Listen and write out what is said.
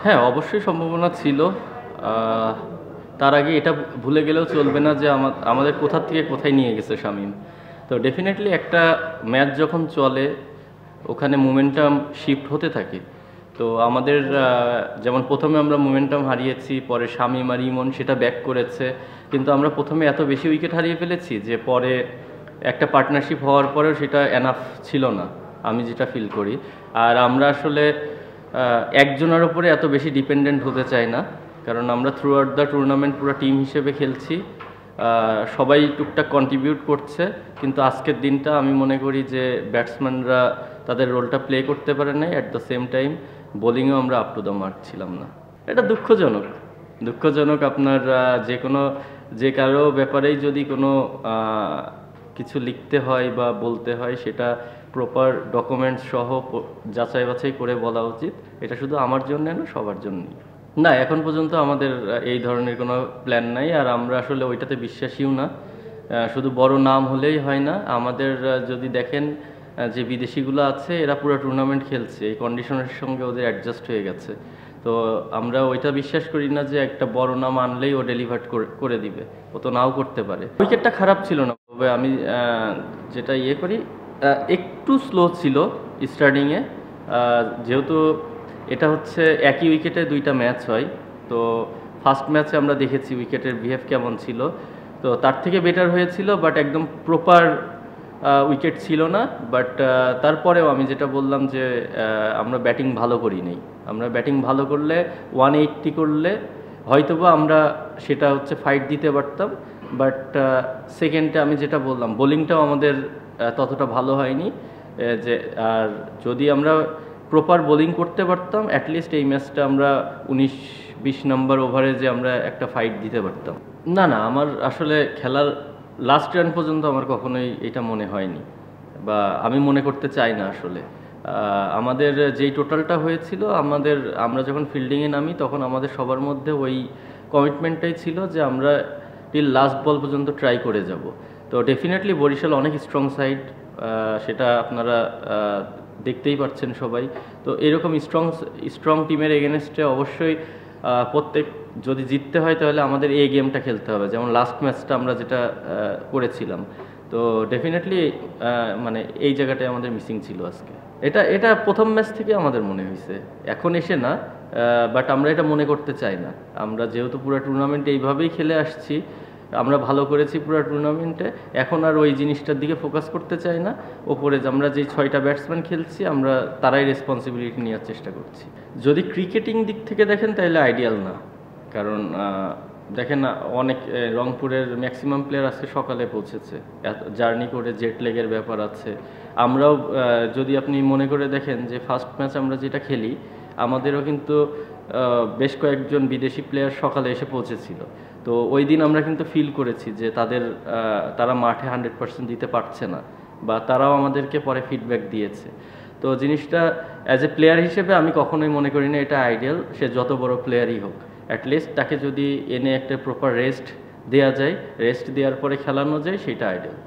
হ্যাঁ, অবশ্যই সম্ভাবনা ছিল। তার আগে এটা ভুলে গেলেও চলবে না যে আমাদের কোথা থেকে কোথায় নিয়ে গেছে শামীম। তো ডেফিনেটলি একটা ম্যাচ যখন চলে ওখানে মোমেন্টাম শিফট হতে থাকে। তো আমাদের যেমন প্রথমে আমরা মোমেন্টাম হারিয়েছি, পরে শামীম আর ইমন সেটা ব্যাক করেছে, কিন্তু আমরা প্রথমে এত বেশি উইকেট হারিয়ে ফেলেছি যে পরে একটা পার্টনারশিপ হওয়ার পরেও সেটা এনাফ ছিল না, আমি যেটা ফিল করি। আর আমরা আসলে একজনের উপরে এত বেশি ডিপেন্ডেন্ট হতে চাই না, কারণ আমরা থ্রু আউট দ্য টুর্নামেন্ট পুরো টিম হিসেবে খেলছি, সবাই টুকটাক কন্ট্রিবিউট করছে। কিন্তু আজকের দিনটা আমি মনে করি যে ব্যাটসম্যানরা তাদের রোলটা প্লে করতে পারে নাই, অ্যাট দ্য সেম টাইম বোলিংয়েও আমরা আপ টু দ্য মার্ক ছিলাম না। এটা দুঃখজনক। আপনার যে কারো ব্যাপারেই যদি কোনো কিছু লিখতে হয় বা বলতে হয় সেটা প্রপার ডকুমেন্টস সহ যাচাই বাছাই করে বলা উচিত। এটা শুধু আমার জন্য না, সবার জন্যই। না, এখন পর্যন্ত আমাদের এই ধরনের কোনো প্ল্যান নাই, আর আমরা আসলে ওইটাতে বিশ্বাসীও না। শুধু বড় নাম হলেই হয় না, আমাদের যদি দেখেন যে বিদেশিগুলো আছে এরা পুরো টুর্নামেন্ট খেলছে, এই কন্ডিশনের সঙ্গে ওদের অ্যাডজাস্ট হয়ে গেছে। তো আমরা ওইটা বিশ্বাস করি না যে একটা বড় নাম আনলেই ও ডেলিভার করে দিবে, ও তো নাও করতে পারে। উইকেটটা খারাপ ছিল না, তবে আমি যেটা করি একটু স্লো ছিল স্টার্টিংয়ে, যেহেতু এটা হচ্ছে একই উইকেটে দুইটা ম্যাচ হয়। তো ফার্স্ট ম্যাচে আমরা দেখেছি উইকেটের বিহেভ কেমন ছিল, তো তার থেকে বেটার হয়েছিল, বাট একদম প্রপার উইকেট ছিল না। বাট তারপরেও আমি যেটা বললাম যে আমরা ব্যাটিং ভালো করি নাই। আমরা ব্যাটিং ভালো করলে 180 করলে হয়তোবা আমরা সেটা হচ্ছে ফাইট দিতে পারতাম। বাট সেকেন্ডে আমি যেটা বললাম বোলিংটাও আমাদের ততটা ভালো হয়নি, যে আর যদি আমরা প্রপার বোলিং করতে পারতাম অ্যাটলিস্ট এই ম্যাচটা আমরা 19-20 নম্বর ওভারে যে আমরা একটা ফাইট দিতে পারতাম। না, আমার আসলে খেলার লাস্ট রান পর্যন্ত আমার কখনোই এটা মনে হয়নি, বা আমি মনে করতে চাই না আসলে। আমাদের যেই টোটালটা হয়েছিল, আমরা যখন ফিল্ডিংয়ে নামি তখন আমাদের সবার মধ্যে ওই কমিটমেন্টটাই ছিল যে আমরা টিল লাস্ট বল পর্যন্ত ট্রাই করে যাব। তো ডেফিনেটলি বরিশাল অনেক স্ট্রং সাইড, সেটা আপনারা দেখতেই পাচ্ছেন সবাই। তো এরকম স্ট্রং টিমের এগেনস্টে অবশ্যই প্রত্যেক যদি জিততে হয় তাহলে আমাদের এই গেমটা খেলতে হবে, যেমন লাস্ট ম্যাচটা আমরা যেটা করেছিলাম। তো ডেফিনেটলি মানে এই জায়গাটায় আমাদের মিসিং ছিল আজকে। এটা প্রথম ম্যাচ থেকে আমাদের মনে হয়েছে, এখন এসে না। বাট আমরা এটা মনে করতে চাই না, আমরা যেহেতু পুরো টুর্নামেন্ট এইভাবেই খেলে আসছি, আমরা ভালো করেছি পুরো টুর্নামেন্টে, এখন আর ওই জিনিসটার দিকে ফোকাস করতে চাই না। ওপরে আমরা যেই 6টা ব্যাটসম্যান খেলছি আমরা তারাই রেসপন্সিবিলিটি নেওয়ার চেষ্টা করছি। যদি ক্রিকেটিং দিক থেকে দেখেন তাহলে আইডিয়াল না, কারণ দেখেন না অনেক রংপুরের ম্যাক্সিমাম প্লেয়ার আজকে সকালে পৌঁছেছে, জার্নি করে জেট লেগের ব্যাপার আছে। আমরাও যদি আপনি মনে করে দেখেন যে ফার্স্ট ম্যাচ আমরা যেটা খেলি আমাদেরও কিন্তু বেশ কয়েকজন বিদেশি প্লেয়ার সকালে এসে পৌঁছেছিল। তো ওই দিন আমরা কিন্তু ফিল করেছি যে তারা মাঠে 100% দিতে পারছে না, বা তারাও আমাদেরকে পরে ফিডব্যাক দিয়েছে। তো জিনিসটা অ্যাজ এ প্লেয়ার হিসেবে আমি কখনোই মনে করি না এটা আইডিয়াল। সে যত বড় প্লেয়ারই হোক, অ্যাটলিস্ট তাকে যদি এনে একটা প্রপার রেস্ট দেওয়া যায়, রেস্ট দেওয়ার পরে খেলানো যায়, সেটা আইডিয়াল।